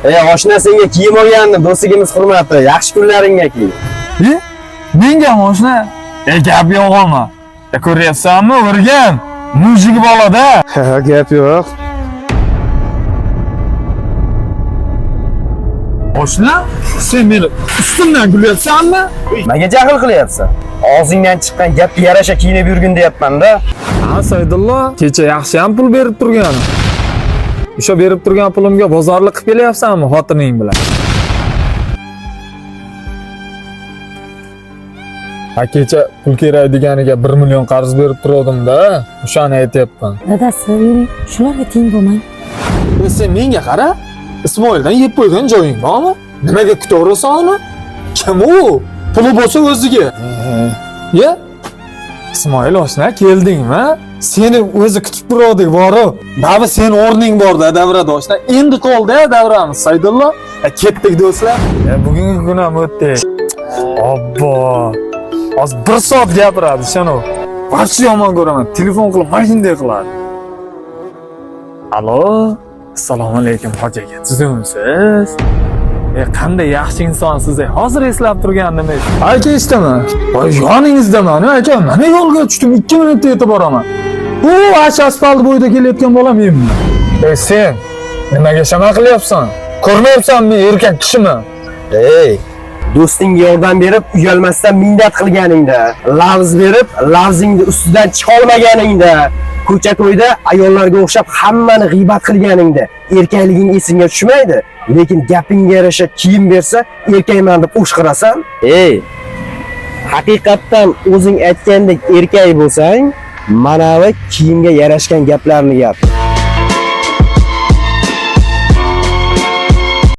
Oshna senga kiyim olgandim, do'stligimiz hurmati. Yaxshi kunlaringga kiy. Menga oshna? Gap yo'q ama. Ko'ryapsanmi, o'rgan. Mujik bolada. Ha, gap yo'q. Oshna, sen meni ustimdan kulyapsanmi? Menga jahl qilyapsan. Og'zingdan chiqqan gapga yarasha kiyinib yurgin deyapman-da. Ha, Saydullo, kecha yaxshi ham pul berib turgan. O'sha berib turgan pulimga bozorlik qilib kelyapsanmi xotining bilan? Ha, kecha pul kerak deganiga 1 million qarz berib turdim-da, o'shani aytyapman. Dadasi, yuring, shularga teng bo'lmang. Sen menga qara. Ismoildan yeb qo'ygan joying bormi? Nimaga kutaversan uni? Kim u? Puli bo'lsa o'ziga. Ya? Ismoil oshna, keldingmi? Seni o'zi kutib turdik bor-ku. Nabi sen o'rning bor-da, davrada oshna. Endi qoldi davramiz, Saydullo. Ketdik do'stlar. Bugungi kun ham o'tdi. Obbo. Az 1 soat gapiradi, shano. Yaxshi yomon ko'raman. Telefon qilib mashinday qiladi. Alo? Assalomu alaykum hoji aka. Sizmisiz? Qanday yaxshi insonsiz. Hozir eslab turgandim. Aka ishtimi? Yoningizdaman, aka. Mana yo'lga tushdim, 2 minutda yetib boraman. Bu asfalt bo'yida kelayotgan bolam menmi? Sen nimaga shama qilyapsan? Ko'rmayapsanmi, erkak kishimi? Do'stingga yordam berib, uyalmasdan minnat qilganingda, lafz berib, lafzingni ustidan chiqa olmaganingda, ko'cha to'yda ayollarga o'xshab hammani g'iybat qilganingda, erkakliging esingga tushmaydi. Lekin gapingga yarasha kiyim bersa, erkakman deb o'shqirasan. Haqiqatdan o'zing aytgandek erkak bo'lsang, mana va kiyimga yarashgan gaplarni gap.